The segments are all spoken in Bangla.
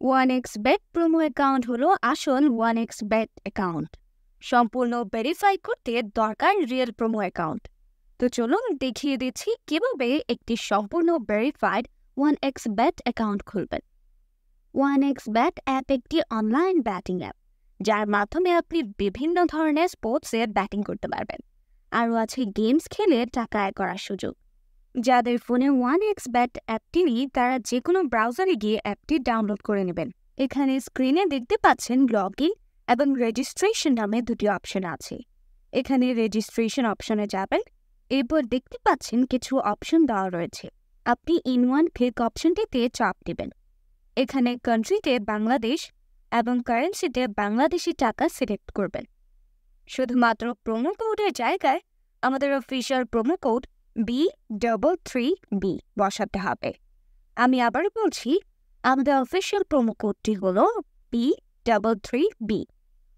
OneXBet প্রোমো অ্যাকাউন্ট হলো আসল OneXBet অ্যাকাউন্ট। সম্পূর্ণ ভেরিফাই করতে দরকার রিয়েল প্রোমো অ্যাকাউন্ট। তো চলুন দেখিয়ে দিচ্ছি কিভাবে একটি সম্পূর্ণ ভেরিফাইড OneXBet অ্যাকাউন্ট খুলবেন। OneXBet অ্যাপ একটি অনলাইন ব্যাটিং অ্যাপ, যার মাধ্যমে আপনি বিভিন্ন ধরনের স্পোর্টসে ব্যাটিং করতে পারবেন। আরও আছে গেমস খেলে টাকা আয় করার সুযোগ। যাদের ফোনে OneXBet অ্যাপটি নেই তারা যে কোনো ব্রাউজারে গিয়ে অ্যাপটি ডাউনলোড করে নেবেন। এখানে স্ক্রিনে দেখতে পাচ্ছেন লগ ইন এবং রেজিস্ট্রেশন নামে দুটি অপশন আছে। এখানে রেজিস্ট্রেশন অপশনে যাবেন, এরপর দেখতে পাচ্ছেন কিছু অপশন দেওয়া রয়েছে। আপনি ইন ওয়ান ক্লিক অপশনটিতে চাপ দিবেন। এখানে কান্ট্রিতে বাংলাদেশ এবং কারেন্সিতে বাংলাদেশি টাকা সিলেক্ট করবেন। শুধুমাত্র প্রোমো কোডের জায়গায় আমাদের অফিসিয়াল প্রোমো কোড B33B বসাতে হবে। আমি আবারও বলছি, আমাদের অফিসিয়াল প্রোমো কোডটি হলো B33B।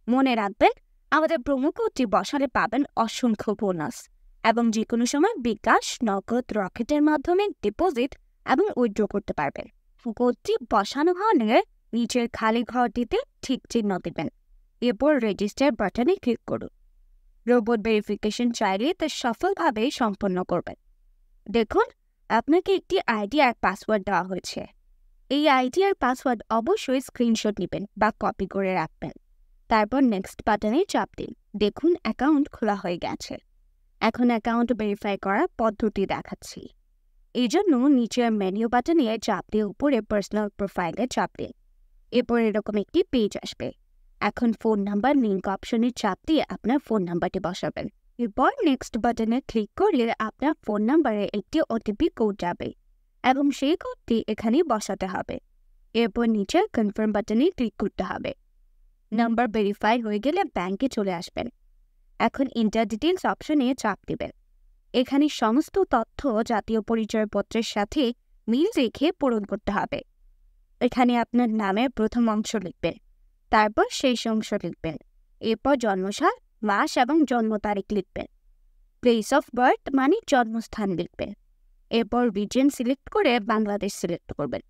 মনে রাখবেন, আমাদের প্রোমো কোডটি বসালে পাবেন অসংখ্য বোনাস এবং যে কোনো সময় বিকাশ, নগদ, রকেটের মাধ্যমে ডিপোজিট এবং উইথড্র করতে পারবেন। কোডটি বসানো হলে নিচের খালি ঘরটিতে ঠিক চিহ্ন দেবেন, এরপর রেজিস্টার বাটনে ক্লিক করুন। রোবট ভেরিফিকেশন চাইলে তা সফলভাবে সম্পন্ন করবেন। দেখুন, আপনাকে একটি আইডি আর পাসওয়ার্ড দেওয়া হয়েছে। এই আইডি আর পাসওয়ার্ড অবশ্যই স্ক্রিনশট নেবেন বা কপি করে রাখবেন। তারপর নেক্সট বাটনে চাপ দিন। দেখুন, অ্যাকাউন্ট খোলা হয়ে গেছে। এখন অ্যাকাউন্ট ভেরিফাই করার পদ্ধতি দেখাচ্ছি। এই জন্য নিচের মেনু বাটনে চাপ দিয়ে উপরে পার্সোনাল প্রোফাইলে চাপ দিন। এরপর এরকম একটি পেজ আসবে। এখন ফোন নাম্বার লিঙ্ক অপশনে চাপ দিয়ে আপনার ফোন নাম্বারটি বসাবেন। এরপর নেক্সট বাটনে ক্লিক করলে আপনার ফোন নাম্বারে একটি ওটিপি কোড যাবে এবং সেই কোডটি এখানে বসাতে হবে। এরপর নিচের কনফার্ম বাটনে ক্লিক করতে হবে। নাম্বার ভেরিফাই হয়ে গেলে ব্যাংকে চলে আসবেন। এখন ইন্টার ডিটেলস অপশনে চাপ দিবেন। এখানে সমস্ত তথ্য জাতীয় পরিচয়পত্রের সাথে মিল রেখে পূরণ করতে হবে। এখানে আপনার নামের প্রথম অংশ লিখবেন, তারপর শেষ অংশ লিখবেন। এরপর জন্মসাল, মাস এবং জন্ম তারিখ লিখবেন। প্লেস অফ বার্থ মানে জন্মস্থান লিখবেন। এরপর রিজন সিলেক্ট করে বাংলাদেশ সিলেক্ট করবেন।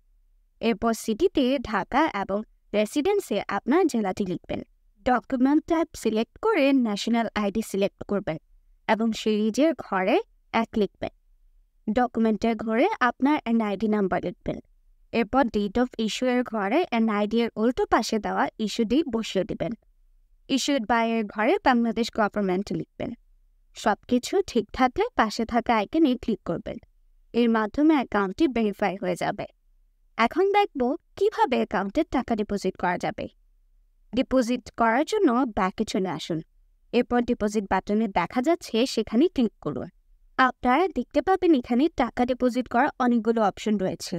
এরপর সিটিতে ঢাকা এবং রেসিডেন্সে আপনার জেলাটি লিখবেন। ডকুমেন্ট টাইপ সিলেক্ট করে ন্যাশনাল আইডি সিলেক্ট করবেন এবং সিরিজের ঘরে 1 লিখবেন। ডকুমেন্টের ঘরে আপনার এনআইডি নাম্বার লিখবেন। এরপর ডেট অফ ইস্যু এর ঘরে এনআইডি এর উল্টো পাশে দেওয়া ইস্যু ডেট বসিয়ে দিবেন। ইস্যুড বাই এর ঘরে বাংলাদেশ গভর্নমেন্ট লিখবেন। সবকিছু ঠিক থাকলে পাশে থাকা আইকনে ক্লিক করবেন। এর মাধ্যমে অ্যাকাউন্টটি ভেরিফাই হয়ে যাবে। এখন দেখব কিভাবে অ্যাকাউন্টে টাকা ডিপোজিট করা যাবে। ডিপোজিট করার জন্য ব্যাকে চলে আসুন। এরপর ডিপোজিট বাটনে দেখা যাচ্ছে সেখানে ক্লিক করুন। আপনারা দেখতে পাবেন এখানে টাকা ডিপোজিট করার অনেকগুলো অপশন রয়েছে।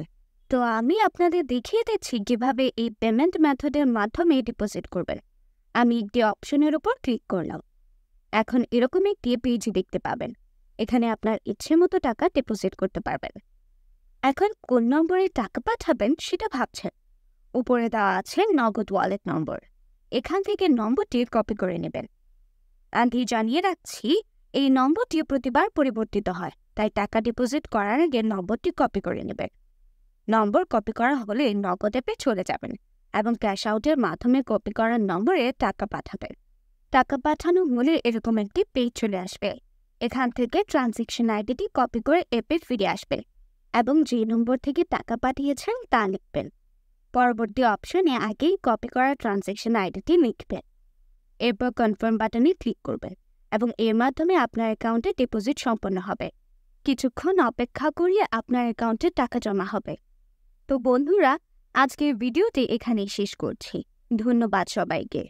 তো আমি আপনাদের দেখিয়ে দিচ্ছি কিভাবে এই পেমেন্ট মেথডের মাধ্যমে ডিপোজিট করবেন। আমি একটি অপশনের উপর ক্লিক করলাম। এখন এরকম একটি পেজ দেখতে পাবেন। এখানে আপনার ইচ্ছে মতো টাকা ডিপোজিট করতে পারবেন। এখন কোন নম্বরে টাকা পাঠাবেন সেটা ভাবছেন। উপরে দেওয়া আছে নগদ ওয়ালেট নম্বর। এখান থেকে নম্বরটি কপি করে নেবেন। আমি জানিয়ে রাখছি, এই নম্বরটি প্রতিবার পরিবর্তিত হয়, তাই টাকা ডিপোজিট করার আগে নম্বরটি কপি করে নেবেন। নম্বর কপি করা হলে নগদ অ্যাপে চলে যাবেন এবং ক্যাশ আউটের মাধ্যমে কপি করার নম্বরে টাকা পাঠাবেন। টাকা পাঠানো হলে এরকম একটি পেজ চলে আসবে। এখান থেকে ট্রানজ্যাকশন আইডিটি কপি করে অ্যাপে ফিরে আসবে এবং যে নম্বর থেকে টাকা পাঠিয়েছেন তা লিখবেন। পরবর্তী অপশনে আগেই কপি করা ট্রানজ্যাকশন আইডিটি লিখবেন। এরপর কনফার্ম বাটনে ক্লিক করবেন এবং এর মাধ্যমে আপনার অ্যাকাউন্টে ডিপোজিট সম্পন্ন হবে। কিছুক্ষণ অপেক্ষা করিয়ে আপনার অ্যাকাউন্টে টাকা জমা হবে। তো বন্ধুরা, আজকের ভিডিওটি এখানেই শেষ করছি। ধন্যবাদ সবাইকে।